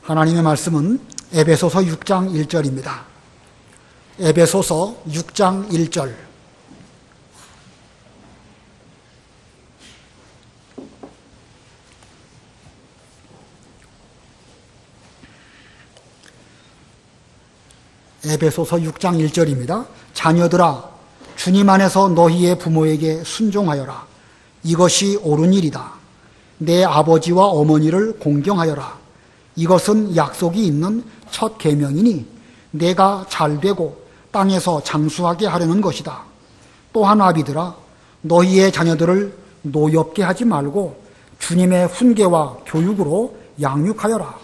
하나님의 말씀은 에베소서 6장 1절입니다. 에베소서 6장 1절. 에베소서 6장 1절입니다. 자녀들아, 주님 안에서 너희의 부모에게 순종하여라. 이것이 옳은 일이다. 내 아버지와 어머니를 공경하여라. 이것은 약속이 있는 첫 계명이니 내가 잘되고 땅에서 장수하게 하려는 것이다. 또한 아비들아, 너희의 자녀들을 노엽게 하지 말고 주님의 훈계와 교육으로 양육하여라.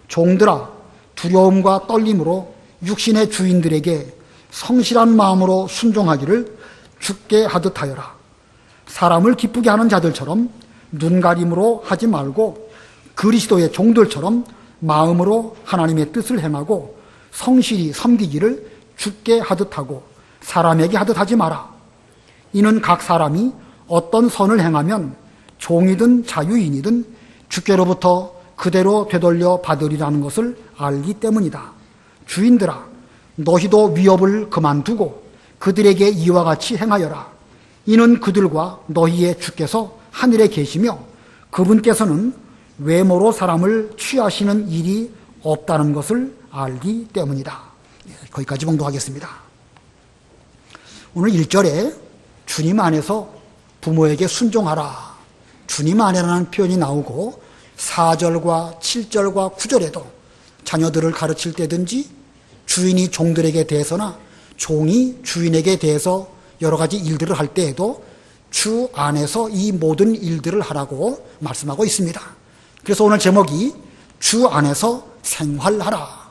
종들아, 두려움과 떨림으로 육신의 주인들에게 성실한 마음으로 순종하기를 죽게 하듯 하여라. 사람을 기쁘게 하는 자들처럼 눈가림으로 하지 말고 그리스도의 종들처럼 마음으로 하나님의 뜻을 행하고 성실히 섬기기를 죽게 하듯 하고 사람에게 하듯 하지 마라. 이는 각 사람이 어떤 선을 행하면 종이든 자유인이든 주께로부터 그대로 되돌려 받으리라는 것을 알기 때문이다. 주인들아, 너희도 위협을 그만두고 그들에게 이와 같이 행하여라. 이는 그들과 너희의 주께서 하늘에 계시며 그분께서는 외모로 사람을 취하시는 일이 없다는 것을 알기 때문이다. 거기까지 봉독하겠습니다. 오늘 1절에 주님 안에서 부모에게 순종하라. 주님 안에라는 표현이 나오고 4절과 7절과 9절에도 자녀들을 가르칠 때든지 주인이 종들에게 대해서나 종이 주인에게 대해서 여러 가지 일들을 할 때에도 주 안에서 이 모든 일들을 하라고 말씀하고 있습니다. 그래서 오늘 제목이 주 안에서 생활하라.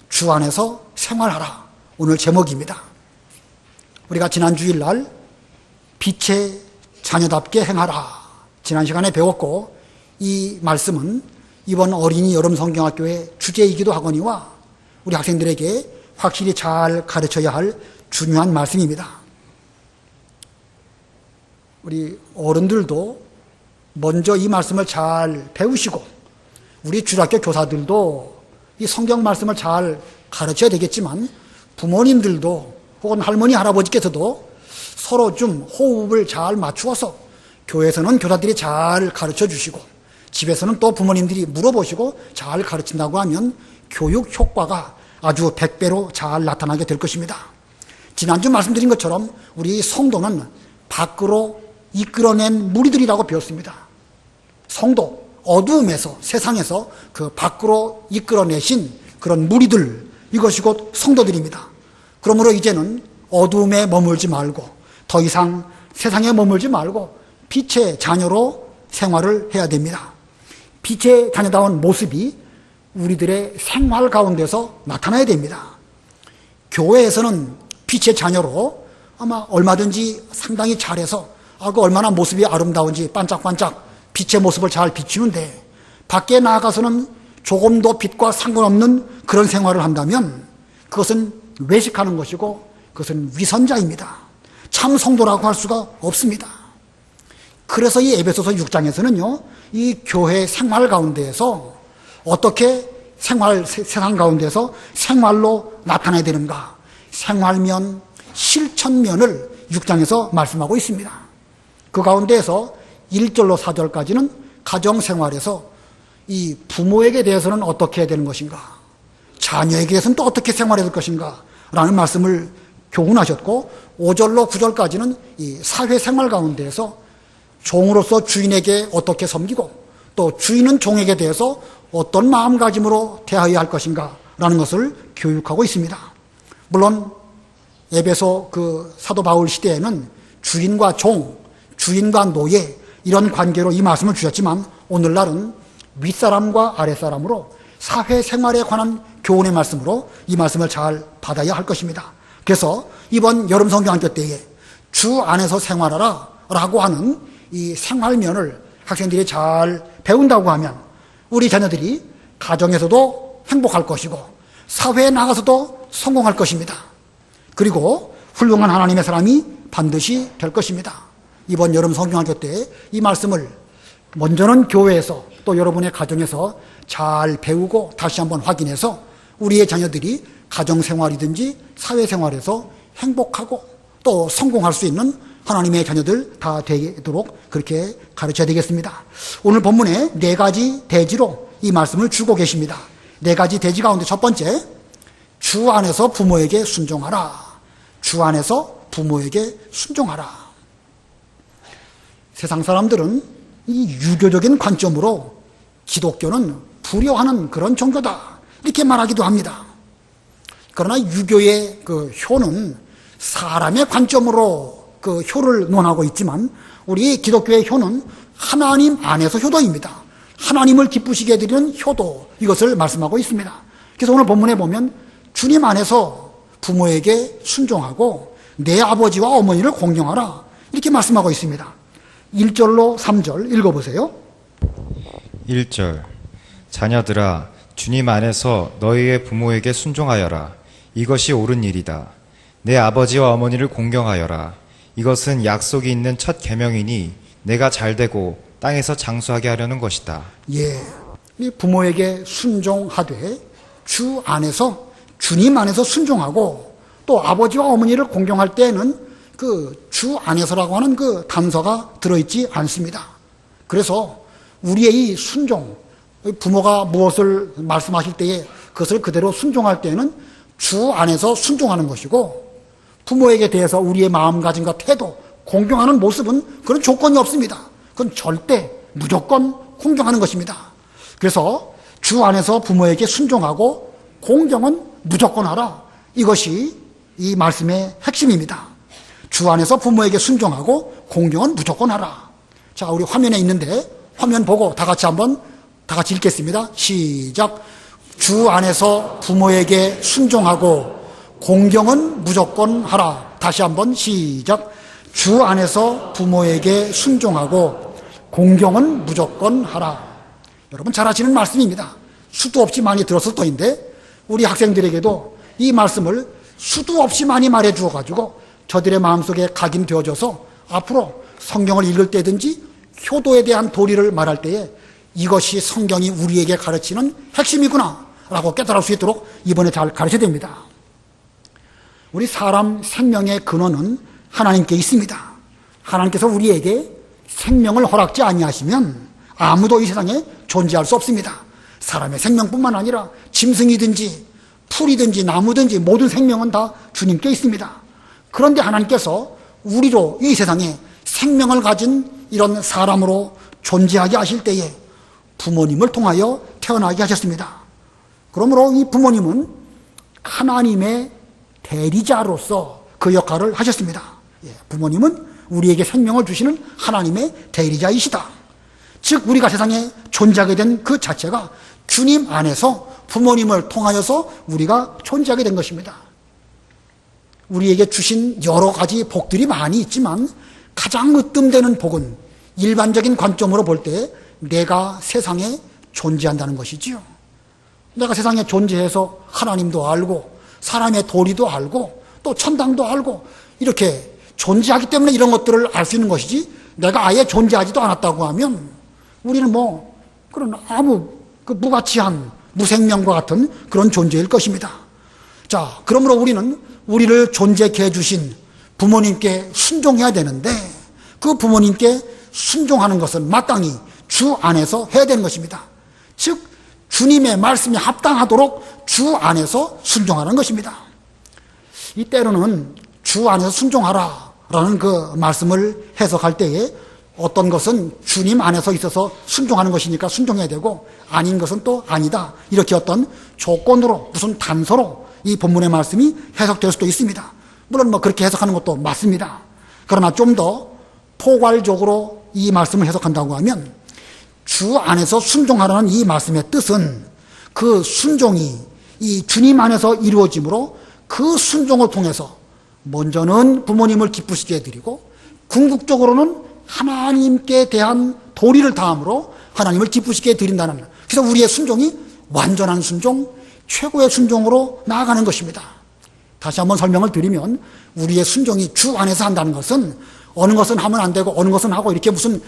주 안에서 생활하라. 오늘 제목입니다. 우리가 지난 주일날 빛의 자녀답게 행하라. 지난 시간에 배웠고 이 말씀은 이번 어린이 여름 성경학교의 주제이기도 하거니와 우리 학생들에게 확실히 잘 가르쳐야 할 중요한 말씀입니다. 우리 어른들도 먼저 이 말씀을 잘 배우시고 우리 주일학교 교사들도 이 성경 말씀을 잘 가르쳐야 되겠지만 부모님들도 혹은 할머니 할아버지께서도 서로 좀 호흡을 잘 맞추어서 교회에서는 교사들이 잘 가르쳐 주시고 집에서는 또 부모님들이 물어보시고 잘 가르친다고 하면 교육 효과가 아주 100배로 잘 나타나게 될 것입니다. 지난주 말씀드린 것처럼 우리 성도는 밖으로 이끌어낸 무리들이라고 배웠습니다. 성도, 어두움에서 세상에서 그 밖으로 이끌어내신 그런 무리들, 이것이 곧 성도들입니다. 그러므로 이제는 어두움에 머물지 말고 더 이상 세상에 머물지 말고 빛의 자녀로 생활을 해야 됩니다. 빛의 자녀다운 모습이 우리들의 생활 가운데서 나타나야 됩니다. 교회에서는 빛의 자녀로 아마 얼마든지 상당히 잘해서 그 얼마나 모습이 아름다운지 반짝반짝 빛의 모습을 잘 비추는데 밖에 나아가서는 조금도 빛과 상관없는 그런 생활을 한다면 그것은 외식하는 것이고 그것은 위선자입니다. 참 성도라고 할 수가 없습니다. 그래서 이 에베소서 6장에서는요, 이 교회 생활 가운데에서 어떻게 세상 가운데서 생활로 나타나야 되는가, 생활면, 실천면을 6장에서 말씀하고 있습니다. 그 가운데에서 1절로 4절까지는 가정생활에서 이 부모에게 대해서는 어떻게 해야 되는 것인가, 자녀에게 대해서는 또 어떻게 생활해야 될 것인가 라는 말씀을 교훈하셨고 5절로 9절까지는 이 사회생활 가운데에서 종으로서 주인에게 어떻게 섬기고 또 주인은 종에게 대해서 어떤 마음가짐으로 대하여야 할 것인가 라는 것을 교육하고 있습니다. 물론 에베소 그 사도 바울 시대에는 주인과 종, 주인과 노예 이런 관계로 이 말씀을 주셨지만 오늘날은 윗사람과 아랫사람으로 사회생활에 관한 교훈의 말씀으로 이 말씀을 잘 받아야 할 것입니다. 그래서 이번 여름 성경학교 때에 주 안에서 생활하라 라고 하는 이 생활면을 학생들이 잘 배운다고 하면 우리 자녀들이 가정에서도 행복할 것이고 사회에 나가서도 성공할 것입니다. 그리고 훌륭한 하나님의 사람이 반드시 될 것입니다. 이번 여름 성경학교 때 이 말씀을 먼저는 교회에서 또 여러분의 가정에서 잘 배우고 다시 한번 확인해서 우리의 자녀들이 가정생활이든지 사회생활에서 행복하고 또 성공할 수 있는 하나님의 자녀들 다 되도록 그렇게 가르쳐야 되겠습니다. 오늘 본문에 4가지 대지로 이 말씀을 주고 계십니다. 4가지 대지 가운데 첫 번째, 주 안에서 부모에게 순종하라. 주 안에서 부모에게 순종하라. 세상 사람들은 이 유교적인 관점으로 기독교는 불효하는 그런 종교다 이렇게 말하기도 합니다. 그러나 유교의 그 효는 사람의 관점으로 그 효를 논하고 있지만 우리 기독교의 효는 하나님 안에서 효도입니다. 하나님을 기쁘시게 해드리는 효도, 이것을 말씀하고 있습니다. 그래서 오늘 본문에 보면 주님 안에서 부모에게 순종하고 내 아버지와 어머니를 공경하라 이렇게 말씀하고 있습니다. 1절로 3절 읽어보세요. 1절 자녀들아 주님 안에서 너희의 부모에게 순종하여라. 이것이 옳은 일이다. 내 아버지와 어머니를 공경하여라. 이것은 약속이 있는 첫 계명이니 내가 잘되고 땅에서 장수하게 하려는 것이다. 예, 이 부모에게 순종하되 주 안에서 주님 안에서 순종하고 또 아버지와 어머니를 공경할 때에는 그 주 안에서라고 하는 그 단서가 들어있지 않습니다. 그래서 우리의 이 순종, 부모가 무엇을 말씀하실 때에 그것을 그대로 순종할 때에는 주 안에서 순종하는 것이고 부모에게 대해서 우리의 마음가짐과 태도, 공경하는 모습은 그런 조건이 없습니다. 그건 절대 무조건 공경하는 것입니다. 그래서 주 안에서 부모에게 순종하고 공경은 무조건 하라. 이것이 이 말씀의 핵심입니다. 주 안에서 부모에게 순종하고 공경은 무조건 하라. 자, 우리 화면에 있는데 화면 보고 다 같이 읽겠습니다. 시작. 주 안에서 부모에게 순종하고 공경은 무조건 하라. 다시 한번 시작. 주 안에서 부모에게 순종하고 공경은 무조건 하라. 여러분 잘 아시는 말씀입니다. 수도 없이 많이 들었을 터인데 우리 학생들에게도 이 말씀을 수도 없이 많이 말해 주어가지고 저들의 마음속에 각인되어져서 앞으로 성경을 읽을 때든지 효도에 대한 도리를 말할 때에 이것이 성경이 우리에게 가르치는 핵심이구나 라고 깨달을 수 있도록 이번에 잘 가르쳐야 됩니다. 우리 사람 생명의 근원은 하나님께 있습니다. 하나님께서 우리에게 생명을 허락지 아니하시면 아무도 이 세상에 존재할 수 없습니다. 사람의 생명뿐만 아니라 짐승이든지 풀이든지 나무든지 모든 생명은 다 주님께 있습니다. 그런데 하나님께서 우리로 이 세상에 생명을 가진 이런 사람으로 존재하게 하실 때에 부모님을 통하여 태어나게 하셨습니다. 그러므로 이 부모님은 하나님의 대리자로서 그 역할을 하셨습니다. 부모님은 우리에게 생명을 주시는 하나님의 대리자이시다. 즉 우리가 세상에 존재하게 된 그 자체가 주님 안에서 부모님을 통하여서 우리가 존재하게 된 것입니다. 우리에게 주신 여러 가지 복들이 많이 있지만 가장 으뜸되는 복은 일반적인 관점으로 볼 때 내가 세상에 존재한다는 것이지요. 내가 세상에 존재해서 하나님도 알고 사람의 도리도 알고 또 천당도 알고 이렇게 존재하기 때문에 이런 것들을 알 수 있는 것이지 내가 아예 존재하지도 않았다고 하면 우리는 그런 아무 무가치한 무생명과 같은 그런 존재일 것입니다. 자, 그러므로 우리는 우리를 존재케 해주신 부모님께 순종해야 되는데 그 부모님께 순종하는 것은 마땅히 주 안에서 해야 되는 것입니다. 즉 주님의 말씀에 합당하도록 주 안에서 순종하는 것입니다. 이 때로는 주 안에서 순종하라 라는 그 말씀을 해석할 때에 어떤 것은 주님 안에서 있어서 순종하는 것이니까 순종해야 되고 아닌 것은 또 아니다. 이렇게 어떤 조건으로 무슨 단서로 이 본문의 말씀이 해석될 수도 있습니다. 물론 그렇게 해석하는 것도 맞습니다. 그러나 좀 더 포괄적으로 이 말씀을 해석한다고 하면 주 안에서 순종하라는 이 말씀의 뜻은 그 순종이 이 주님 안에서 이루어지므로 그 순종을 통해서 먼저는 부모님을 기쁘시게 해드리고 궁극적으로는 하나님께 대한 도리를 다함으로 하나님을 기쁘시게 해드린다는, 그래서 우리의 순종이 완전한 순종, 최고의 순종으로 나아가는 것입니다. 다시 한번 설명을 드리면 우리의 순종이 주 안에서 한다는 것은 어느 것은 하면 안 되고 어느 것은 하고 이렇게 무슨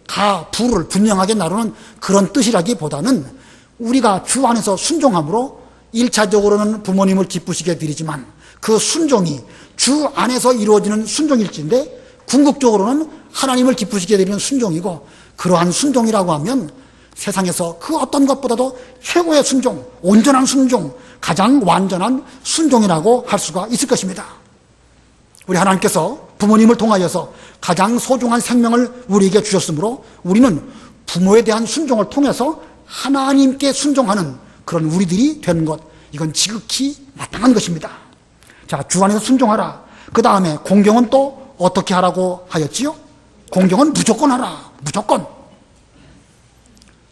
가, 부를 분명하게 나누는 그런 뜻이라기보다는 우리가 주 안에서 순종함으로 1차적으로는 부모님을 기쁘시게 드리지만 그 순종이 주 안에서 이루어지는 순종일진데 궁극적으로는 하나님을 기쁘시게 드리는 순종이고, 그러한 순종이라고 하면 세상에서 그 어떤 것보다도 최고의 순종, 온전한 순종, 가장 완전한 순종이라고 할 수가 있을 것입니다. 우리 하나님께서 부모님을 통하여서 가장 소중한 생명을 우리에게 주셨으므로 우리는 부모에 대한 순종을 통해서 하나님께 순종하는 그런 우리들이 되는 것, 이건 지극히 마땅한 것입니다. 자, 주 안에서 순종하라. 그 다음에 공경은 또 어떻게 하라고 하였지요? 공경은 무조건 하라. 무조건.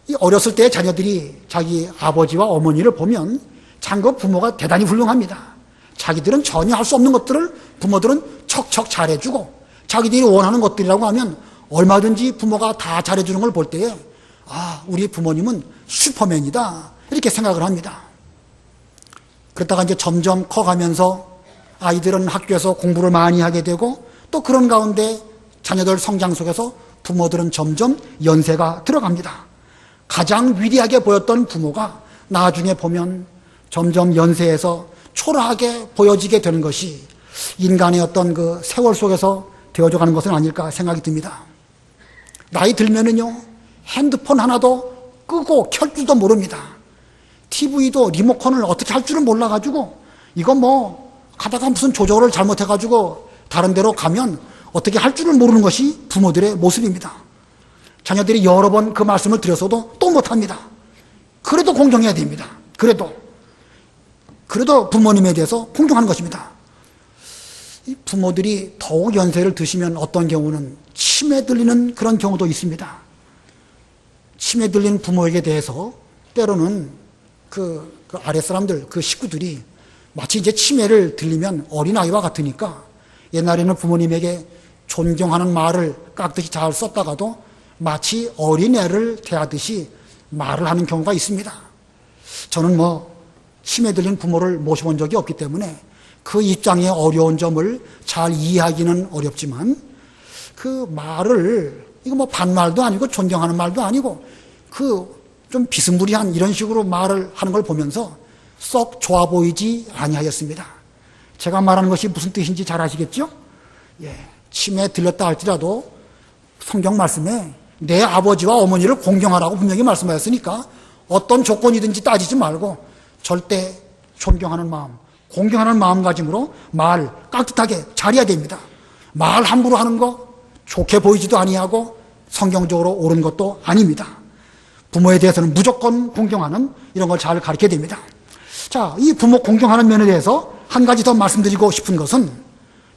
이 어렸을 때 자녀들이 자기 아버지와 어머니를 보면 참 그 부모가 대단히 훌륭합니다. 자기들은 전혀 할 수 없는 것들을 부모들은 척척 잘해주고, 자기들이 원하는 것들이라고 하면 얼마든지 부모가 다 잘해주는 걸 볼 때에 아, 우리 부모님은 슈퍼맨이다, 이렇게 생각을 합니다. 그러다가 이제 점점 커가면서 아이들은 학교에서 공부를 많이 하게 되고, 또 그런 가운데 자녀들 성장 속에서 부모들은 점점 연세가 들어갑니다. 가장 위대하게 보였던 부모가 나중에 보면 점점 연세에서 초라하게 보여지게 되는 것이 인간의 어떤 그 세월 속에서 되어져 가는 것은 아닐까 생각이 듭니다. 나이 들면은요, 핸드폰 하나도 끄고 켤 줄도 모릅니다. TV도 리모컨을 어떻게 할 줄은 몰라가지고, 이거 뭐 가다가 무슨 조절을 잘못해가지고 다른 데로 가면 어떻게 할 줄을 모르는 것이 부모들의 모습입니다. 자녀들이 여러 번 그 말씀을 드렸어도 또 못합니다. 그래도 공경해야 됩니다. 그래도 부모님에 대해서 공경하는 것입니다. 이 부모들이 더욱 연세를 드시면 어떤 경우는 치매 들리는 그런 경우도 있습니다. 치매 들린 부모에게 대해서 때로는 그 아랫사람들, 그 식구들이 마치 이제 치매를 들리면 어린아이와 같으니까 옛날에는 부모님에게 존경하는 말을 깍듯이 잘 썼다가도 마치 어린애를 대하듯이 말을 하는 경우가 있습니다. 저는 뭐 치매 들린 부모를 모셔본 적이 없기 때문에 그 입장의 어려운 점을 잘 이해하기는 어렵지만, 그 말을, 이거 뭐 반말도 아니고 존경하는 말도 아니고 그 좀 비스무리한 이런 식으로 말을 하는 걸 보면서 썩 좋아 보이지 아니하였습니다. 제가 말하는 것이 무슨 뜻인지 잘 아시겠죠? 예, 치매 들렸다 할지라도 성경 말씀에 내 아버지와 어머니를 공경하라고 분명히 말씀하였으니까 어떤 조건이든지 따지지 말고 절대 존경하는 마음, 공경하는 마음가짐으로 말 깍듯하게 잘해야 됩니다. 말 함부로 하는 거 좋게 보이지도 아니하고 성경적으로 옳은 것도 아닙니다. 부모에 대해서는 무조건 공경하는 이런 걸 잘 가르쳐야 됩니다. 자, 이 부모 공경하는 면에 대해서 한 가지 더 말씀드리고 싶은 것은,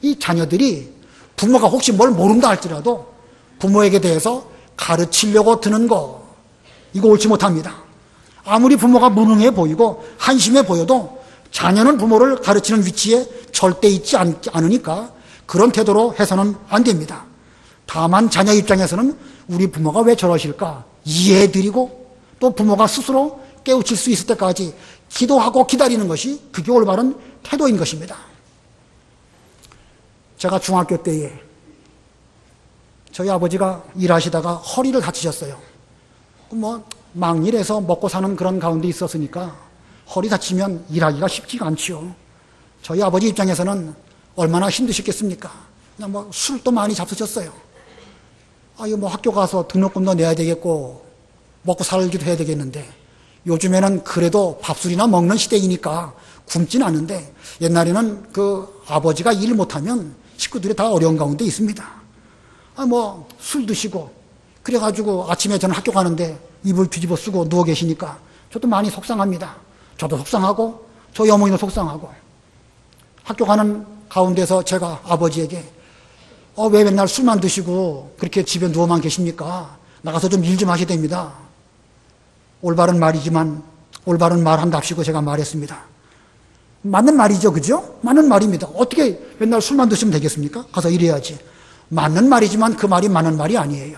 이 자녀들이 부모가 혹시 뭘 모른다 할지라도 부모에게 대해서 가르치려고 드는 거, 이거 옳지 못합니다. 아무리 부모가 무능해 보이고 한심해 보여도 자녀는 부모를 가르치는 위치에 절대 있지 않으니까 그런 태도로 해서는 안 됩니다. 다만 자녀 입장에서는 우리 부모가 왜 저러실까 이해해드리고, 또 부모가 스스로 깨우칠 수 있을 때까지 기도하고 기다리는 것이 그게 올바른 태도인 것입니다. 제가 중학교 때에 저희 아버지가 일하시다가 허리를 다치셨어요. 뭐 막일해서 먹고 사는 그런 가운데 있었으니까 허리 다치면 일하기가 쉽지가 않지요. 저희 아버지 입장에서는 얼마나 힘드셨겠습니까? 그냥 뭐 술도 많이 잡수셨어요. 이거 뭐 학교 가서 등록금도 내야 되겠고 먹고 살기도 해야 되겠는데, 요즘에는 그래도 밥술이나 먹는 시대이니까 굶진 않은데, 옛날에는 그 아버지가 일 못하면 식구들이 다 어려운 가운데 있습니다. 뭐 술 드시고 그래가지고 아침에 저는 학교 가는데 이불 뒤집어 쓰고 누워 계시니까 저도 많이 속상합니다. 저도 속상하고 저희 어머니도 속상하고, 학교 가는 가운데서 제가 아버지에게 왜 맨날 술만 드시고 그렇게 집에 누워만 계십니까? 나가서 좀 일 좀 하셔야 됩니다. 올바른 말이지만 올바른 말 한답시고 제가 말했습니다. 맞는 말이죠, 그죠? 맞는 말입니다. 어떻게 맨날 술만 드시면 되겠습니까? 가서 일해야지. 맞는 말이지만 그 말이 맞는 말이 아니에요.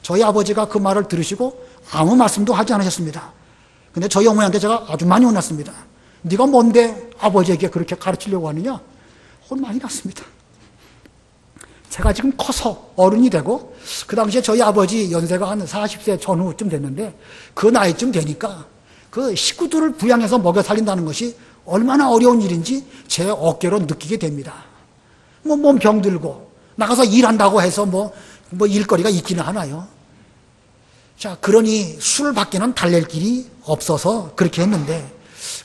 저희 아버지가 그 말을 들으시고 아무 말씀도 하지 않으셨습니다. 근데 저희 어머니한테 제가 아주 많이 혼났습니다. 네가 뭔데 아버지에게 그렇게 가르치려고 하느냐? 혼 많이 났습니다. 제가 지금 커서 어른이 되고 그 당시에 저희 아버지 연세가 한 40세 전후쯤 됐는데 그 나이쯤 되니까 그 식구들을 부양해서 먹여 살린다는 것이 얼마나 어려운 일인지 제 어깨로 느끼게 됩니다. 몸 병들고 나가서 일한다고 해서 뭐 일거리가 있기는 하나요. 자, 그러니 술밖에는 달랠 길이 없어서 그렇게 했는데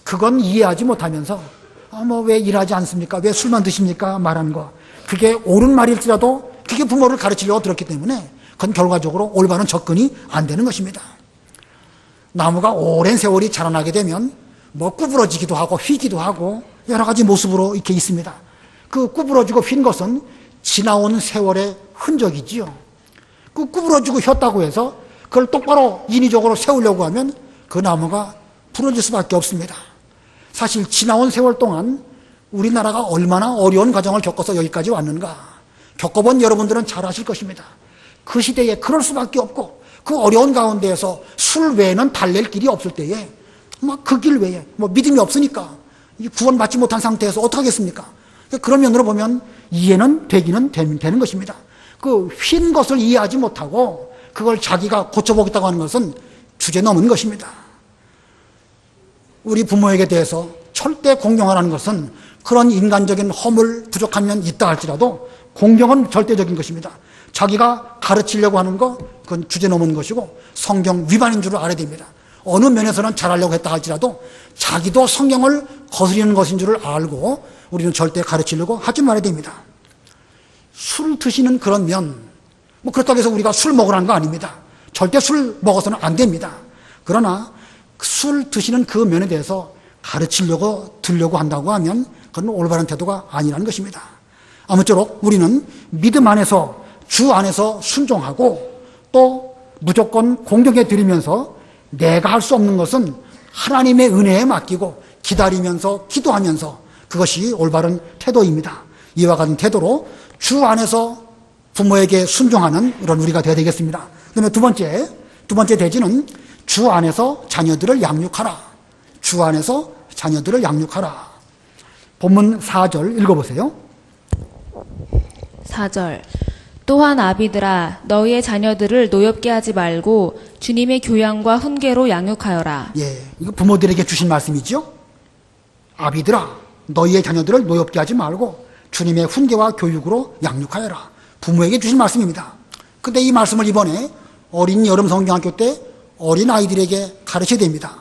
그건 이해하지 못하면서 왜 일하지 않습니까? 왜 술만 드십니까? 말하는 거. 그게 옳은 말일지라도 그게 부모를 가르치려고 들었기 때문에 그건 결과적으로 올바른 접근이 안 되는 것입니다. 나무가 오랜 세월이 자라나게 되면 구부러지기도 하고 휘기도 하고 여러 가지 모습으로 이렇게 있습니다. 그 구부러지고 휜 것은 지나온 세월의 흔적이지요. 그 구부러지고 휘었다고 해서 그걸 똑바로 인위적으로 세우려고 하면 그 나무가 부러질 수밖에 없습니다. 사실 지나온 세월 동안 우리나라가 얼마나 어려운 과정을 겪어서 여기까지 왔는가 겪어본 여러분들은 잘 아실 것입니다. 그 시대에 그럴 수밖에 없고 그 어려운 가운데에서 술 외에는 달랠 길이 없을 때에 그 길 외에 믿음이 없으니까 구원받지 못한 상태에서 어떻게 하겠습니까? 그런 면으로 보면 이해는 되기는 되는 것입니다. 그 휜 것을 이해하지 못하고 그걸 자기가 고쳐보겠다고 하는 것은 주제 넘은 것입니다. 우리 부모에게 대해서 절대 공경하라는 것은 그런 인간적인 허물 부족한 면 있다 할지라도 공경은 절대적인 것입니다. 자기가 가르치려고 하는 거 그건 주제 넘은 것이고 성경 위반인 줄을 알아야 됩니다. 어느 면에서는 잘하려고 했다 할지라도 자기도 성경을 거스리는 것인 줄을 알고 우리는 절대 가르치려고 하지 말아야 됩니다. 술 드시는 그런 면 그렇다고 해서 우리가 술 먹으라는 거 아닙니다. 절대 술 먹어서는 안 됩니다. 그러나 술 드시는 그 면에 대해서 가르치려고 들려고 한다고 하면 그건 올바른 태도가 아니라는 것입니다. 아무쪼록 우리는 믿음 안에서 주 안에서 순종하고 또 무조건 공경해 드리면서 내가 할 수 없는 것은 하나님의 은혜에 맡기고 기다리면서 기도하면서 그것이 올바른 태도입니다. 이와 같은 태도로 주 안에서 부모에게 순종하는 이런 우리가 되어야 되겠습니다. 그다음에 두 번째 대지는 주 안에서 자녀들을 양육하라. 주 안에서 자녀들을 양육하라. 본문 4절 읽어보세요. 4절 또한 아비들아 너희의 자녀들을 노엽게 하지 말고 주님의 교양과 훈계로 양육하여라. 이거 부모들에게 주신 말씀이죠. 아비들아 너희의 자녀들을 노엽게 하지 말고 주님의 훈계와 교육으로 양육하여라. 부모에게 주신 말씀입니다. 근데 이 말씀을 이번에 어린 여름 성경학교 때 어린 아이들에게 가르쳐야 됩니다.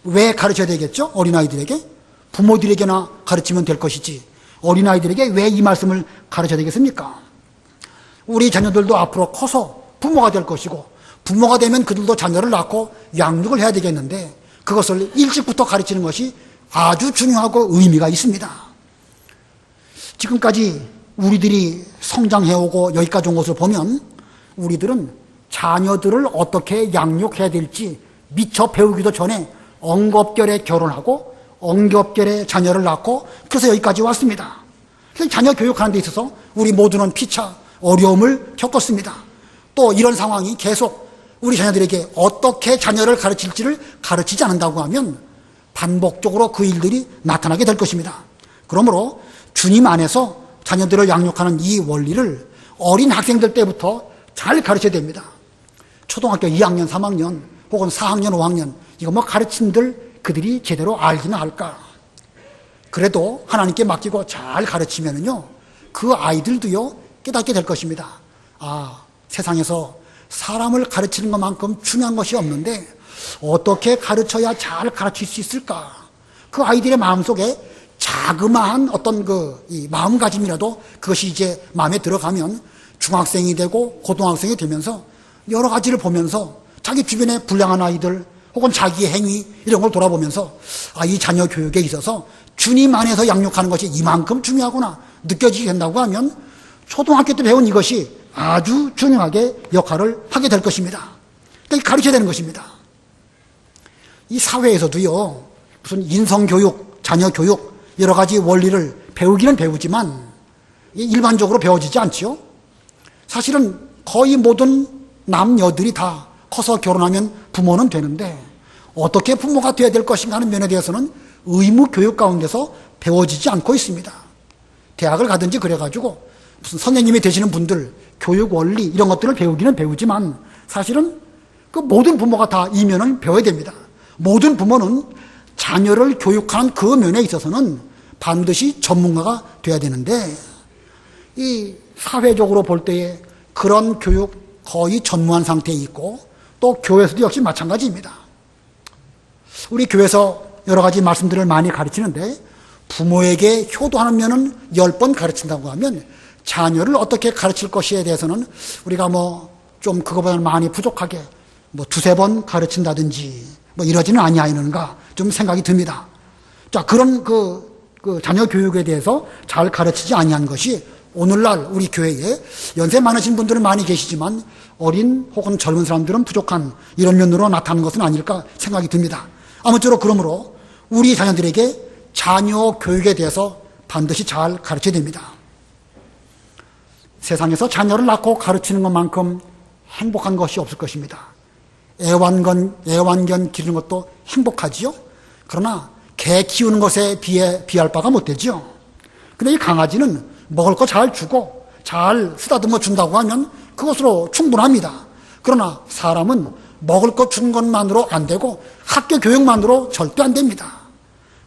왜 가르쳐야 되겠죠? 어린 아이들에게 부모들에게나 가르치면 될 것이지 어린 아이들에게 왜 이 말씀을 가르쳐야 되겠습니까? 우리 자녀들도 앞으로 커서 부모가 될 것이고 부모가 되면 그들도 자녀를 낳고 양육을 해야 되겠는데 그것을 일찍부터 가르치는 것이 아주 중요하고 의미가 있습니다. 지금까지 우리들이 성장해오고 여기까지 온 것을 보면 우리들은 자녀들을 어떻게 양육해야 될지 미처 배우기도 전에 엉겁결에 결혼하고 엉겁결에 자녀를 낳고 그래서 여기까지 왔습니다. 그래서 자녀 교육하는 데 있어서 우리 모두는 피차 어려움을 겪었습니다. 또 이런 상황이 계속 우리 자녀들에게 어떻게 자녀를 가르칠지를 가르치지 않는다고 하면 반복적으로 그 일들이 나타나게 될 것입니다. 그러므로 주님 안에서 자녀들을 양육하는 이 원리를 어린 학생들 때부터 잘 가르쳐야 됩니다. 초등학교 2학년, 3학년 혹은 4학년, 5학년 이거 가르친들 그들이 제대로 알기는 할까? 그래도 하나님께 맡기고 잘 가르치면은요 그 아이들도요 깨닫게 될 것입니다. 세상에서 사람을 가르치는 것만큼 중요한 것이 없는데 어떻게 가르쳐야 잘 가르칠 수 있을까? 그 아이들의 마음속에 자그마한 어떤 이 마음가짐이라도 그것이 이제 마음에 들어가면 중학생이 되고 고등학생이 되면서 여러 가지를 보면서 자기 주변의 불량한 아이들 혹은 자기의 행위 이런 걸 돌아보면서 이 자녀 교육에 있어서 주님 안에서 양육하는 것이 이만큼 중요하구나 느껴지게 된다고 하면 초등학교 때 배운 이것이 아주 중요하게 역할을 하게 될 것입니다. 그러니까 가르쳐야 되는 것입니다. 이 사회에서도요 무슨 인성교육, 자녀교육 여러 가지 원리를 배우기는 배우지만 일반적으로 배워지지 않지요. 사실은 거의 모든 남녀들이 다 커서 결혼하면 부모는 되는데 어떻게 부모가 되어야 될 것인가 하는 면에 대해서는 의무 교육 가운데서 배워지지 않고 있습니다. 대학을 가든지 그래가지고 무슨 선생님이 되시는 분들 교육 원리 이런 것들을 배우기는 배우지만 사실은 그 모든 부모가 다 이 면을 배워야 됩니다. 모든 부모는 자녀를 교육하는 그 면에 있어서는 반드시 전문가가 돼야 되는데 이 사회적으로 볼 때에 그런 교육 거의 전무한 상태에 있고 또 교회에서도 역시 마찬가지입니다. 우리 교회에서 여러 가지 말씀들을 많이 가르치는데 부모에게 효도하는 면은 10번 가르친다고 하면 자녀를 어떻게 가르칠 것에 대해서는 우리가 좀 그거보다는 많이 부족하게 두세 번 가르친다든지 이러지는 아니하는가 좀 생각이 듭니다. 자, 그런 그 자녀 교육에 대해서 잘 가르치지 아니한 것이 오늘날 우리 교회에 연세 많으신 분들은 많이 계시지만 어린 혹은 젊은 사람들은 부족한 이런 면으로 나타나는 것은 아닐까 생각이 듭니다. 아무쪼록 그러므로 우리 자녀들에게 자녀 교육에 대해서 반드시 잘 가르쳐야 됩니다. 세상에서 자녀를 낳고 가르치는 것만큼 행복한 것이 없을 것입니다. 애완견 기르는 것도 행복하지요. 그러나 개 키우는 것에 비할 바가 못 되죠. 근데 이 강아지는 먹을 거 잘 주고 잘 쓰다듬어 준다고 하면 그것으로 충분합니다. 그러나 사람은 먹을 거 주는 것만으로 안 되고 학교 교육만으로 절대 안 됩니다.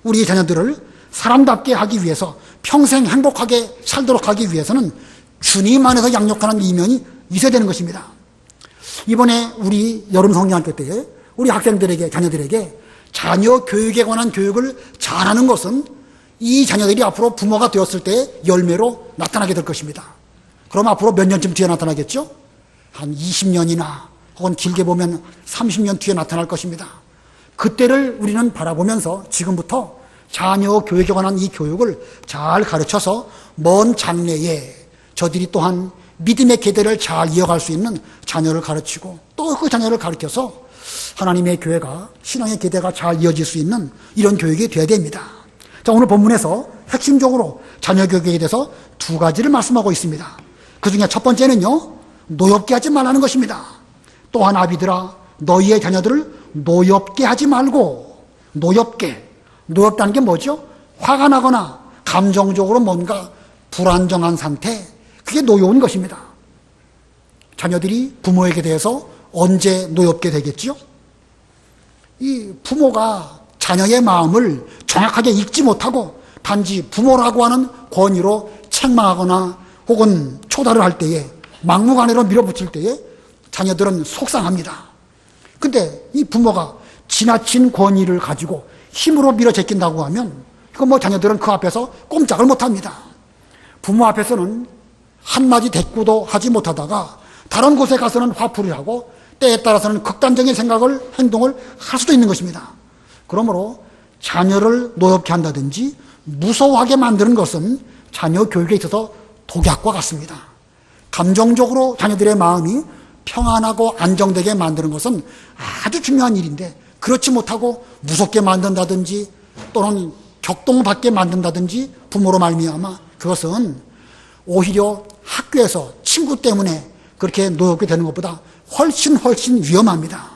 우리 자녀들을 사람답게 하기 위해서 평생 행복하게 살도록 하기 위해서는 주님 안에서 양육하는 이면이 있어야 되는 것입니다. 이번에 우리 여름 성경학교 때에 우리 학생들에게 자녀들에게 자녀 교육에 관한 교육을 잘하는 것은 이 자녀들이 앞으로 부모가 되었을 때의 열매로 나타나게 될 것입니다. 그럼 앞으로 몇 년쯤 뒤에 나타나겠죠? 한 20년이나 혹은 길게 보면 30년 뒤에 나타날 것입니다. 그때를 우리는 바라보면서 지금부터 자녀 교육에 관한 이 교육을 잘 가르쳐서 먼 장래에 저들이 또한 믿음의 계대를 잘 이어갈 수 있는 자녀를 가르치고 또 그 자녀를 가르쳐서 하나님의 교회가 신앙의 계대가 잘 이어질 수 있는 이런 교육이 되어야 됩니다. 자, 오늘 본문에서 핵심적으로 자녀 교육에 대해서 두 가지를 말씀하고 있습니다. 그 중에 첫 번째는요, 노엽게 하지 말라는 것입니다. 또한 아비들아 너희의 자녀들을 노엽게 하지 말고. 노엽다는 게 뭐죠? 화가 나거나 감정적으로 뭔가 불안정한 상태, 그게 노여운 것입니다. 자녀들이 부모에게 대해서 언제 노엽게 되겠지요? 이 부모가 자녀의 마음을 정확하게 읽지 못하고 단지 부모라고 하는 권위로 책망하거나 혹은 초달을 할 때에 막무가내로 밀어붙일 때에 자녀들은 속상합니다. 근데 이 부모가 지나친 권위를 가지고 힘으로 밀어제낀다고 하면 이거 자녀들은 그 앞에서 꼼짝을 못합니다. 부모 앞에서는 한마디 대꾸도 하지 못하다가 다른 곳에 가서는 화풀이를 하고 때에 따라서는 극단적인 행동을 할 수도 있는 것입니다. 그러므로 자녀를 노엽게 한다든지 무서워하게 만드는 것은 자녀 교육에 있어서 독약과 같습니다. 감정적으로 자녀들의 마음이 평안하고 안정되게 만드는 것은 아주 중요한 일인데 그렇지 못하고 무섭게 만든다든지 또는 격동받게 만든다든지 부모로 말미암아 그것은 오히려 학교에서 친구 때문에 그렇게 노엽게 되는 것보다 훨씬 위험합니다.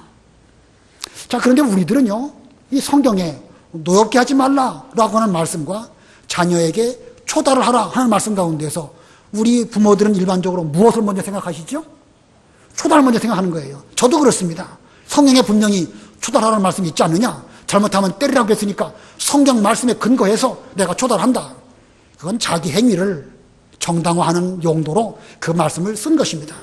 자, 그런데 우리들은요, 이 성경에 노엽게 하지 말라라고 하는 말씀과 자녀에게 초달을 하라 하는 말씀 가운데서 우리 부모들은 일반적으로 무엇을 먼저 생각하시죠? 초달을 먼저 생각하는 거예요. 저도 그렇습니다. 성경에 분명히 초달하라는 말씀이 있지 않느냐? 잘못하면 때리라고 했으니까 성경 말씀에 근거해서 내가 초달한다. 그건 자기 행위를 정당화하는 용도로 그 말씀을 쓴 것입니다.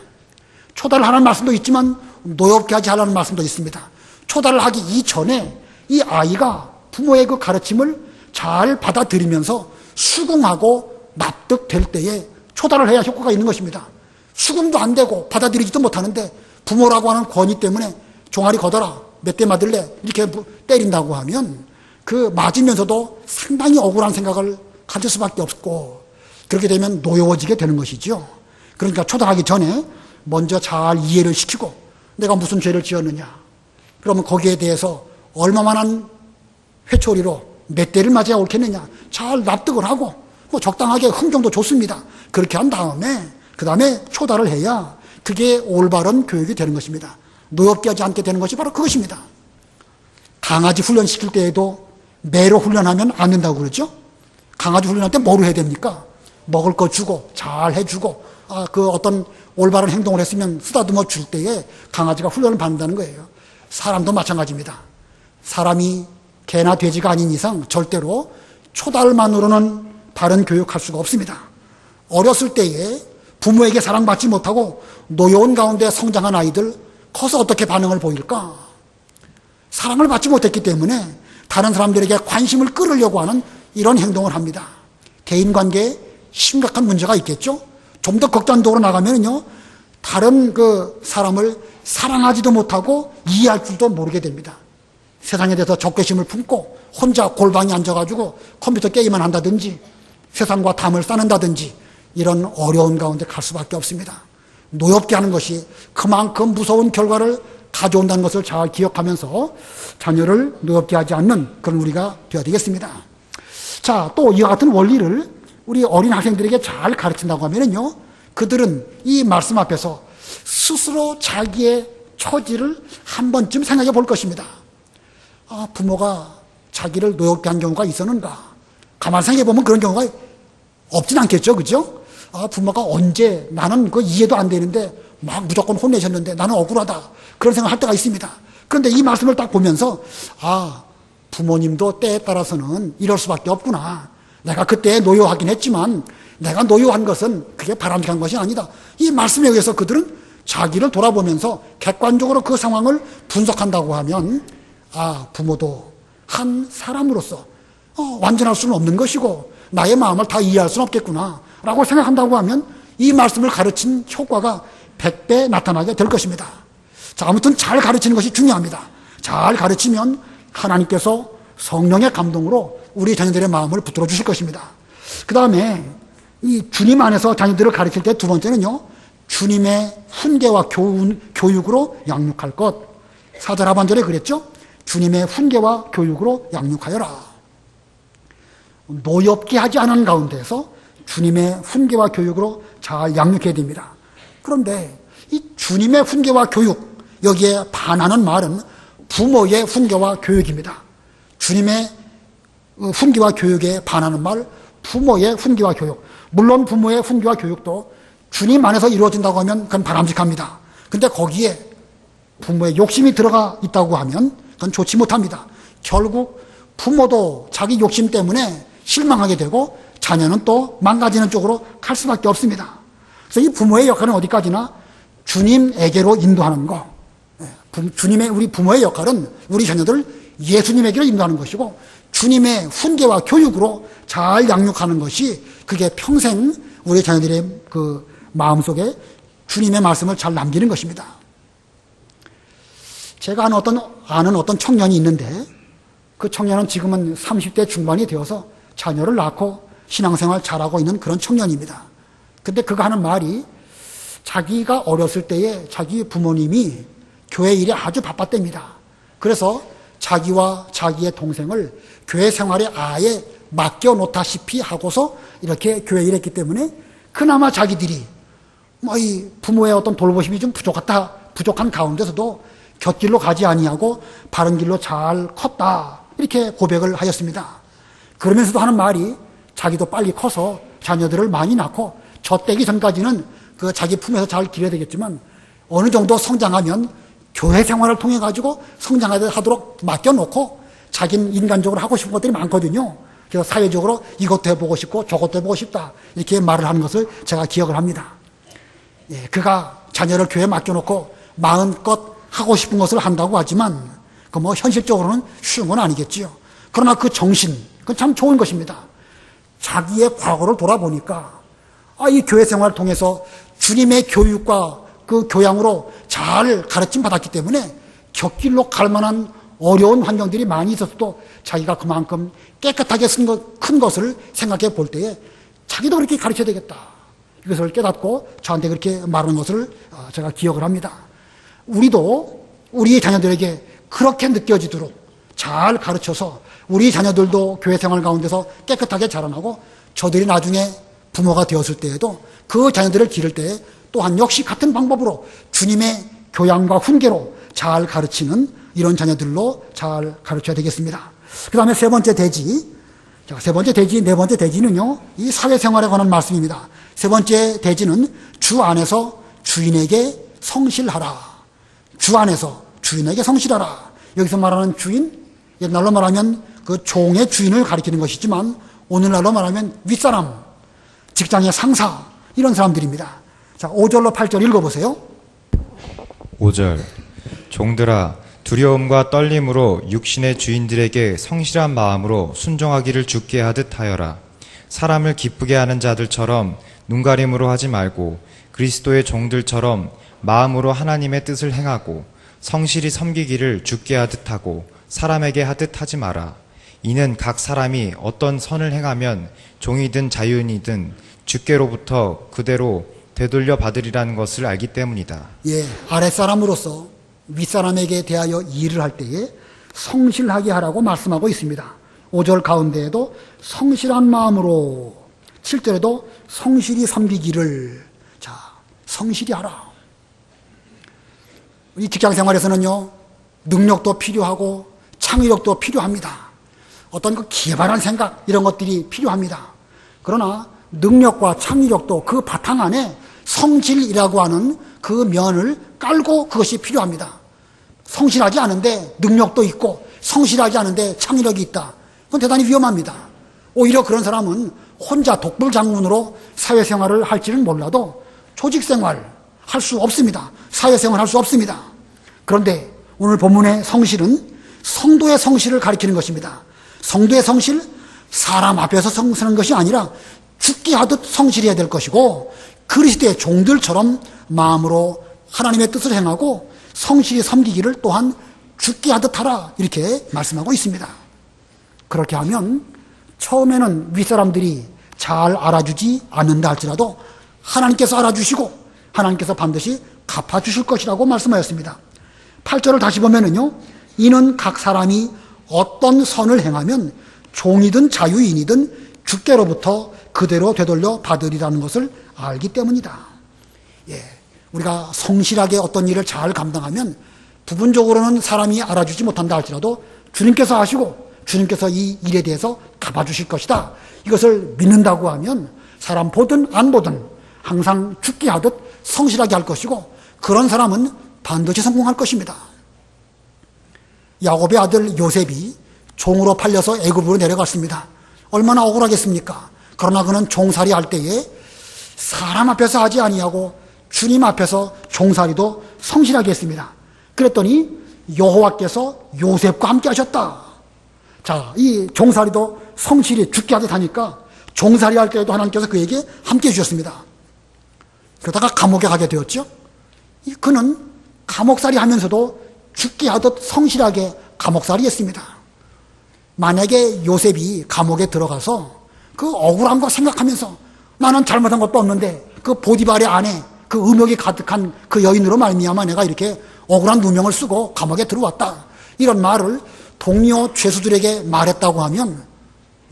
초달을 하라는 말씀도 있지만 노엽게 하지 하라는 말씀도 있습니다. 초달을 하기 이전에 이 아이가 부모의 그 가르침을 잘 받아들이면서 수긍하고 납득될 때에 초달을 해야 효과가 있는 것입니다. 수긍도 안 되고 받아들이지도 못하는데 부모라고 하는 권위 때문에 종아리 걷어라, 몇 대 맞을래 이렇게 때린다고 하면 그 맞으면서도 상당히 억울한 생각을 가질 수밖에 없고 그렇게 되면 노여워지게 되는 것이죠. 그러니까 초달하기 전에 먼저 잘 이해를 시키고 내가 무슨 죄를 지었느냐, 그러면 거기에 대해서 얼마만한 회초리로 몇 대를 맞아야 옳겠느냐 잘 납득을 하고 적당하게 흥정도 좋습니다. 그렇게 한 다음에 그 다음에 초달을 해야 그게 올바른 교육이 되는 것입니다. 노엽게 하지 않게 되는 것이 바로 그것입니다. 강아지 훈련시킬 때에도 매로 훈련하면 안 된다고 그러죠. 강아지 훈련할 때 뭐로 해야 됩니까? 먹을 거 주고 잘 해주고 그 어떤 올바른 행동을 했으면 쓰다듬어 줄 때에 강아지가 훈련을 받는다는 거예요. 사람도 마찬가지입니다. 사람이 개나 돼지가 아닌 이상 절대로 초달만으로는 바른 교육할 수가 없습니다. 어렸을 때에 부모에게 사랑받지 못하고 노여운 가운데 성장한 아이들 커서 어떻게 반응을 보일까? 사랑을 받지 못했기 때문에 다른 사람들에게 관심을 끌으려고 하는 이런 행동을 합니다. 대인관계에 심각한 문제가 있겠죠? 좀 더 극단적으로 나가면요, 다른 그 사람을 사랑하지도 못하고 이해할 줄도 모르게 됩니다. 세상에 대해서 적개심을 품고 혼자 골방에 앉아가지고 컴퓨터 게임만 한다든지 세상과 담을 쌓는다든지 이런 어려운 가운데 갈 수밖에 없습니다. 노엽게 하는 것이 그만큼 무서운 결과를 가져온다는 것을 잘 기억하면서 자녀를 노엽게 하지 않는 그런 우리가 되어야 되겠습니다. 자, 또 이와 같은 원리를 우리 어린 학생들에게 잘 가르친다고 하면요, 그들은 이 말씀 앞에서 스스로 자기의 처지를 한 번쯤 생각해 볼 것입니다. 부모가 자기를 노엽게 한 경우가 있었는가? 가만히 생각해 보면 그런 경우가 없진 않겠죠, 그죠? 부모가 언제 나는 그 이해도 안 되는데 막 무조건 혼내셨는데 나는 억울하다, 그런 생각을 할 때가 있습니다. 그런데 이 말씀을 딱 보면서 부모님도 때에 따라서는 이럴 수밖에 없구나. 내가 그때 노여하긴 했지만 내가 노여한 것은 그게 바람직한 것이 아니다. 이 말씀에 의해서 그들은 자기를 돌아보면서 객관적으로 그 상황을 분석한다고 하면 부모도 한 사람으로서 완전할 수는 없는 것이고 나의 마음을 다 이해할 수는 없겠구나 라고 생각한다고 하면 이 말씀을 가르친 효과가 100배 나타나게 될 것입니다. 자, 아무튼 잘 가르치는 것이 중요합니다. 잘 가르치면 하나님께서 성령의 감동으로 우리 자녀들의 마음을 붙들어 주실 것입니다. 그 다음에 이 주님 안에서 자녀들을 가르칠 때 두 번째는요, 주님의 훈계와 교육으로 양육할 것. 4절 하반절에 그랬죠? 주님의 훈계와 교육으로 양육하여라. 노엽게 하지 않은 가운데서 주님의 훈계와 교육으로 잘 양육해야 됩니다. 그런데 이 주님의 훈계와 교육, 여기에 반하는 말은 부모의 훈계와 교육입니다. 주님의 훈계와 교육에 반하는 말, 부모의 훈계와 교육. 물론 부모의 훈계와 교육도 주님 안에서 이루어진다고 하면 그건 바람직합니다. 근데 거기에 부모의 욕심이 들어가 있다고 하면 그건 좋지 못합니다. 결국 부모도 자기 욕심 때문에 실망하게 되고 자녀는 또 망가지는 쪽으로 갈 수밖에 없습니다. 그래서 이 부모의 역할은 어디까지나 주님에게로 인도하는 거. 우리 부모의 역할은 우리 자녀들 예수님에게로 인도하는 것이고 주님의 훈계와 교육으로 잘 양육하는 것이 그게 평생 우리 자녀들의 그 마음속에 주님의 말씀을 잘 남기는 것입니다. 제가 아는 어떤 청년이 있는데 그 청년은 지금은 30대 중반이 되어서 자녀를 낳고 신앙생활 잘하고 있는 그런 청년입니다. 근데 그가 하는 말이 자기가 어렸을 때에 자기 부모님이 교회 일에 아주 바빴답니다. 그래서 자기와 자기의 동생을 교회 생활에 아예 맡겨놓다시피 하고서 이렇게 교회 일했기 때문에 그나마 자기들이 이 부모의 어떤 돌보심이 좀 부족한 가운데서도 곁길로 가지 아니하고 바른 길로 잘 컸다, 이렇게 고백을 하였습니다. 그러면서도 하는 말이 자기도 빨리 커서 자녀들을 많이 낳고 젖되기 전까지는 그 자기 품에서 잘 기려야 되겠지만 어느 정도 성장하면 교회 생활을 통해 가지고 성장하도록 맡겨놓고 자기는 인간적으로 하고 싶은 것들이 많거든요. 그래서 사회적으로 이것도 해보고 싶고 저것도 해보고 싶다, 이렇게 말을 하는 것을 제가 기억을 합니다. 그가 자녀를 교회에 맡겨놓고 마음껏 하고 싶은 것을 한다고 하지만 그 현실적으로는 쉬운 건 아니겠지요. 그러나 그 정신, 그건 참 좋은 것입니다. 자기의 과거를 돌아보니까 이 교회 생활을 통해서 주님의 교육과 그 교양으로 잘 가르침 받았기 때문에 곁길로 갈 만한 어려운 환경들이 많이 있어서도 자기가 그만큼 깨끗하게 큰 것을 생각해 볼 때에 자기도 그렇게 가르쳐야 되겠다, 이것을 깨닫고 저한테 그렇게 말하는 것을 제가 기억을 합니다. 우리도 우리 자녀들에게 그렇게 느껴지도록 잘 가르쳐서 우리 자녀들도 교회 생활 가운데서 깨끗하게 자라나고 저들이 나중에 부모가 되었을 때에도 그 자녀들을 기를 때에 또한 역시 같은 방법으로 주님의 교양과 훈계로 잘 가르치는 이런 자녀들로 잘 가르쳐야 되겠습니다. 그 다음에 세 번째 대지, 자, 세 번째 대지, 네 번째 대지는요, 이 사회생활에 관한 말씀입니다. 세 번째 대지는 주 안에서 주인에게 성실하라. 주 안에서 주인에게 성실하라. 여기서 말하는 주인, 옛날로 말하면 그 종의 주인을 가리키는 것이지만 오늘날로 말하면 윗사람, 직장의 상사, 이런 사람들입니다. 자, 5절로 8절 읽어보세요. 5절 종들아 두려움과 떨림으로 육신의 주인들에게 성실한 마음으로 순종하기를 죽게 하듯 하여라. 사람을 기쁘게 하는 자들처럼 눈가림으로 하지 말고 그리스도의 종들처럼 마음으로 하나님의 뜻을 행하고 성실히 섬기기를 죽게 하듯 하고 사람에게 하듯 하지 마라. 이는 각 사람이 어떤 선을 행하면 종이든 자유인이든 주께로부터 그대로 되돌려 받으리라는 것을 알기 때문이다. 예, 아랫사람으로서 윗사람에게 대하여 일을 할 때에 성실하게 하라고 말씀하고 있습니다. 5절 가운데에도 성실한 마음으로, 7절에도 성실히 섬기기를, 자, 성실히 하라. 이 직장 생활에서는요, 능력도 필요하고 창의력도 필요합니다. 어떤 그 기발한 생각, 이런 것들이 필요합니다. 그러나 능력과 창의력도 그 바탕 안에 성실이라고 하는 그 면을 깔고 그것이 필요합니다. 성실하지 않은데 능력도 있고 성실하지 않은데 창의력이 있다. 그건 대단히 위험합니다. 오히려 그런 사람은 혼자 독불장군으로 사회생활을 할지는 몰라도 조직생활 할 수 없습니다. 사회생활 할 수 없습니다. 그런데 오늘 본문의 성실은 성도의 성실을 가리키는 것입니다. 성도의 성실, 사람 앞에서 성스러운 것이 아니라 죽게 하듯 성실해야 될 것이고 그리스도의 종들처럼 마음으로 하나님의 뜻을 행하고 성실히 섬기기를 또한 죽게 하듯 하라, 이렇게 말씀하고 있습니다. 그렇게 하면 처음에는 윗사람들이 잘 알아주지 않는다 할지라도 하나님께서 알아주시고 하나님께서 반드시 갚아주실 것이라고 말씀하였습니다. 8절을 다시 보면은요, 이는 각 사람이 어떤 선을 행하면 종이든 자유인이든 주께로부터 그대로 되돌려 받으리라는 것을 알기 때문이다. 예, 우리가 성실하게 어떤 일을 잘 감당하면 부분적으로는 사람이 알아주지 못한다 할지라도 주님께서 하시고 주님께서 이 일에 대해서 갚아주실 것이다. 이것을 믿는다고 하면 사람 보든 안 보든 항상 죽게 하듯 성실하게 할 것이고 그런 사람은 반드시 성공할 것입니다. 야곱의 아들 요셉이 종으로 팔려서 애굽으로 내려갔습니다. 얼마나 억울하겠습니까? 그러나 그는 종살이 할 때에 사람 앞에서 하지 아니하고 주님 앞에서 종살이도 성실하게 했습니다. 그랬더니 여호와께서 요셉과 함께 하셨다. 자, 이 종살이도 성실히 죽게 하듯 하니까 종살이 할 때에도 하나님께서 그에게 함께 해주셨습니다. 그러다가 감옥에 가게 되었죠. 그는 감옥살이 하면서도 죽게 하듯 성실하게 감옥살이 했습니다. 만약에 요셉이 감옥에 들어가서 그 억울한 거 생각하면서 나는 잘못한 것도 없는데 그 보디발의 아내, 그 음욕이 가득한 그 여인으로 말미암아 내가 이렇게 억울한 누명을 쓰고 감옥에 들어왔다, 이런 말을 동료 죄수들에게 말했다고 하면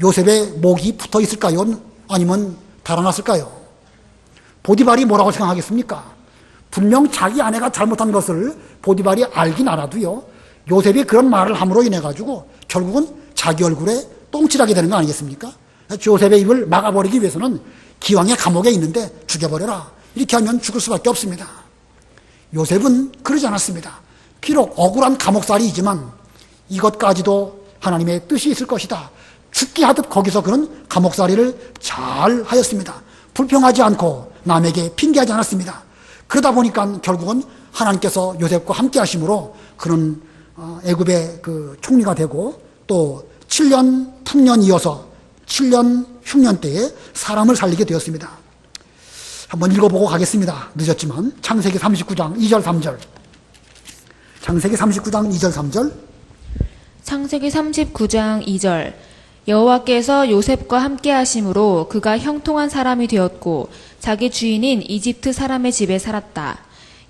요셉의 목이 붙어 있을까요? 아니면 달아났을까요? 보디발이 뭐라고 생각하겠습니까? 분명 자기 아내가 잘못한 것을 보디발이 알긴 알아도요, 요셉이 그런 말을 함으로 인해 가지고 결국은 자기 얼굴에 똥칠하게 되는 거 아니겠습니까? 요셉의 입을 막아버리기 위해서는 기왕에 감옥에 있는데 죽여버려라, 이렇게 하면 죽을 수밖에 없습니다. 요셉은 그러지 않았습니다. 비록 억울한 감옥살이이지만 이것까지도 하나님의 뜻이 있을 것이다, 죽게 하듯 거기서 그는 감옥살이를 잘 하였습니다. 불평하지 않고 남에게 핑계하지 않았습니다. 그러다 보니까 결국은 하나님께서 요셉과 함께 하심으로 그는 애굽의 그 총리가 되고 또 7년 풍년 이어서 7년 흉년 때에 사람을 살리게 되었습니다. 한번 읽어보고 가겠습니다. 늦었지만 창세기 39장 2절 3절. 창세기 39장 2절 3절. 창세기 39장 2절. 여호와께서 요셉과 함께 하심으로 그가 형통한 사람이 되었고 자기 주인인 이집트 사람의 집에 살았다.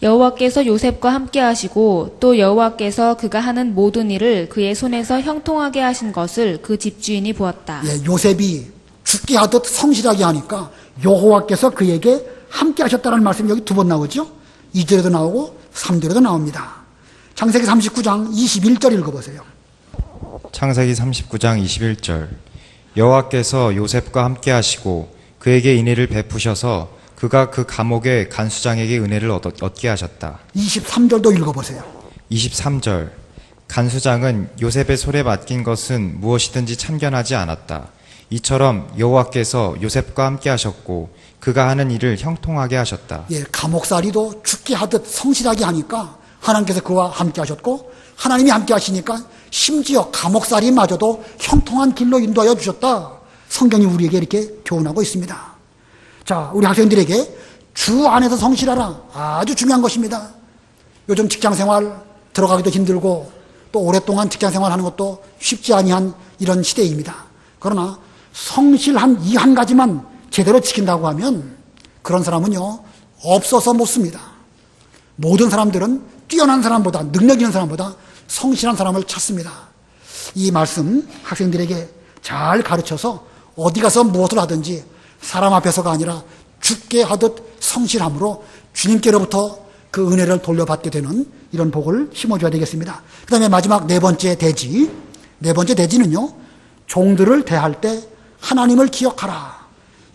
여호와께서 요셉과 함께 하시고 또 여호와께서 그가 하는 모든 일을 그의 손에서 형통하게 하신 것을 그 집주인이 보았다. 예, 요셉이 죽게 하듯 성실하게 하니까 여호와께서 그에게 함께 하셨다는 말씀이 여기 두 번 나오죠. 2절에도 나오고 3절에도 나옵니다. 창세기 39장 21절 읽어보세요. 창세기 39장 21절 여호와께서 요셉과 함께 하시고 그에게 인애를 베푸셔서 그가 그 감옥의 간수장에게 은혜를 얻게 하셨다. 23절도 읽어보세요. 23절 간수장은 요셉의 손에 맡긴 것은 무엇이든지 참견하지 않았다. 이처럼 여호와께서 요셉과 함께 하셨고 그가 하는 일을 형통하게 하셨다. 예, 감옥살이도 죽게 하듯 성실하게 하니까 하나님께서 그와 함께 하셨고 하나님이 함께 하시니까 심지어 감옥살이마저도 형통한 길로 인도하여 주셨다. 성경이 우리에게 이렇게 교훈하고 있습니다. 자, 우리 학생들에게 주 안에서 성실하라. 아주 중요한 것입니다. 요즘 직장생활 들어가기도 힘들고 또 오랫동안 직장생활 하는 것도 쉽지 아니한 이런 시대입니다. 그러나 성실한 이 한 가지만 제대로 지킨다고 하면 그런 사람은요 없어서 못 씁니다. 모든 사람들은 뛰어난 사람보다 능력 있는 사람보다 성실한 사람을 찾습니다. 이 말씀 학생들에게 잘 가르쳐서 어디 가서 무엇을 하든지 사람 앞에서가 아니라 죽게 하듯 성실함으로 주님께로부터 그 은혜를 돌려받게 되는 이런 복을 심어줘야 되겠습니다. 그 다음에 마지막 네 번째 대지는요 종들을 대할 때 하나님을 기억하라.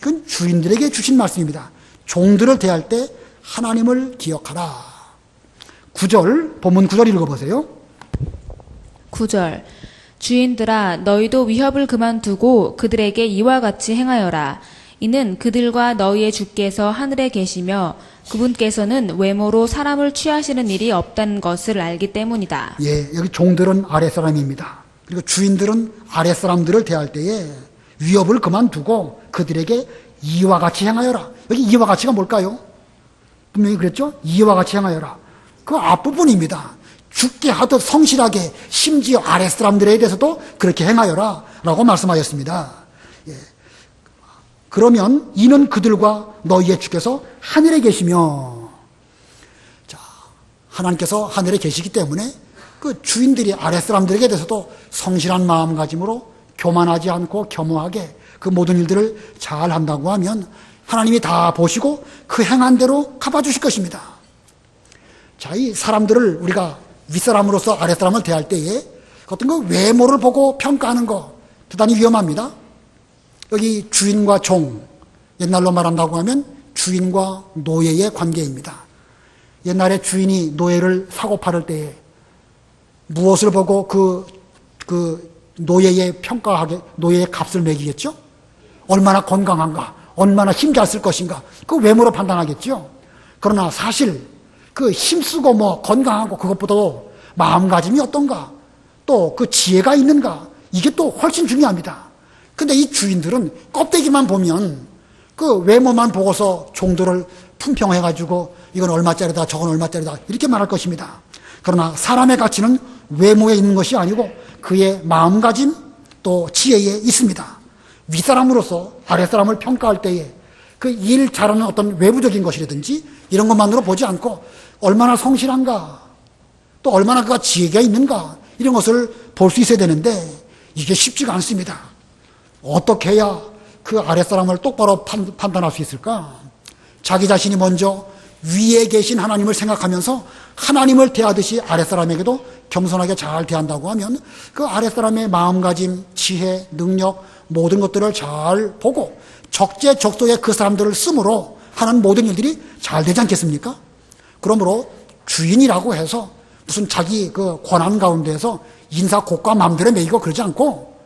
이건 주인들에게 주신 말씀입니다. 종들을 대할 때 하나님을 기억하라. 9절, 본문 9절 읽어보세요. 9절 주인들아 너희도 위협을 그만두고 그들에게 이와 같이 행하여라. 이는 그들과 너희의 주께서 하늘에 계시며 그분께서는 외모로 사람을 취하시는 일이 없다는 것을 알기 때문이다. 예, 여기 종들은 아랫사람입니다. 그리고 주인들은 아랫사람들을 대할 때에 위협을 그만두고 그들에게 이와 같이 행하여라. 여기 이와 같이가 뭘까요? 분명히 그랬죠? 이와 같이 행하여라. 그 앞부분입니다. 죽게 하듯 성실하게 심지어 아랫사람들에 대해서도 그렇게 행하여라 라고 말씀하였습니다. 예. 그러면 이는 그들과 너희의 주께서 하늘에 계시며, 자, 하나님께서 하늘에 계시기 때문에 그 주인들이 아랫사람들에게 대해서도 성실한 마음가짐으로 교만하지 않고 겸허하게 그 모든 일들을 잘 한다고 하면 하나님이 다 보시고 그 행한 대로 갚아주실 것입니다. 자, 이 사람들을 우리가 윗사람으로서 아랫사람을 대할 때에 어떤 그 외모를 보고 평가하는 거 대단히 위험합니다. 여기 주인과 종, 옛날로 말한다고 하면 주인과 노예의 관계입니다. 옛날에 주인이 노예를 사고 팔을 때에 무엇을 보고 그 노예의 노예의 값을 매기겠죠? 얼마나 건강한가, 얼마나 힘잘 쓸 것인가, 그 외모로 판단하겠죠? 그러나 사실 그 힘쓰고 뭐 건강하고 그것보다도 마음가짐이 어떤가, 또 그 지혜가 있는가, 이게 또 훨씬 중요합니다. 근데 이 주인들은 껍데기만 보면 그 외모만 보고서 종들을 품평해가지고 이건 얼마짜리다, 저건 얼마짜리다 이렇게 말할 것입니다. 그러나 사람의 가치는 외모에 있는 것이 아니고 그의 마음가짐 또 지혜에 있습니다. 윗사람으로서 아랫사람을 평가할 때에 그 일 잘하는 어떤 외부적인 것이라든지 이런 것만으로 보지 않고 얼마나 성실한가, 또 얼마나 그가 지혜가 있는가, 이런 것을 볼 수 있어야 되는데 이게 쉽지가 않습니다. 어떻게 해야 그 아랫사람을 똑바로 판단할 수 있을까? 자기 자신이 먼저 위에 계신 하나님을 생각하면서 하나님을 대하듯이 아랫사람에게도 겸손하게 잘 대한다고 하면 그 아랫사람의 마음가짐, 지혜, 능력 모든 것들을 잘 보고 적재적소에 그 사람들을 쓰므로 하는 모든 일들이 잘 되지 않겠습니까? 그러므로 주인이라고 해서 무슨 자기 그 권한 가운데에서 인사고과 마음대로 매기고 그러지 않고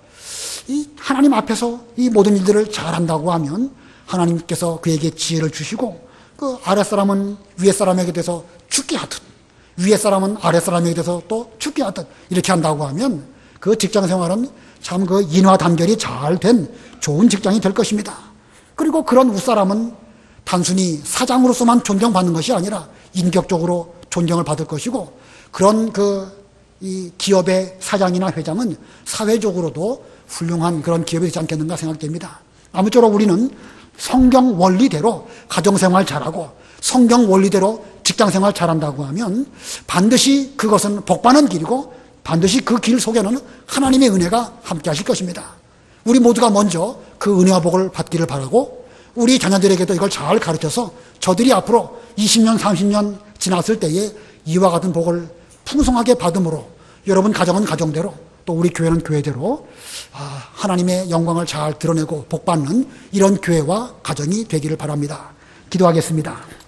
이 하나님 앞에서 이 모든 일들을 잘한다고 하면 하나님께서 그에게 지혜를 주시고 그 아랫사람은 위에사람에게 대해서 죽게 하듯 위에사람은 아랫사람에게 대해서 또 죽게 하듯 이렇게 한다고 하면 그 직장생활은 참 그 인화단결이 잘 된 좋은 직장이 될 것입니다. 그리고 그런 윗사람은 단순히 사장으로서만 존경받는 것이 아니라 인격적으로 존경을 받을 것이고 그런 이 기업의 사장이나 회장은 사회적으로도 훌륭한 그런 기업이 되지 않겠는가 생각됩니다. 아무쪼록 우리는 성경 원리대로 가정생활 잘하고 성경 원리대로 직장생활 잘한다고 하면 반드시 그것은 복받는 길이고 반드시 그 길 속에는 하나님의 은혜가 함께 하실 것입니다. 우리 모두가 먼저 그 은혜와 복을 받기를 바라고 우리 자녀들에게도 이걸 잘 가르쳐서 저들이 앞으로 20년, 30년 지났을 때에 이와 같은 복을 풍성하게 받음으로 여러분 가정은 가정대로 또 또 우리 교회는 교회대로 하나님의 영광을 잘 드러내고 복받는 이런 교회와 가정이 되기를 바랍니다. 기도하겠습니다.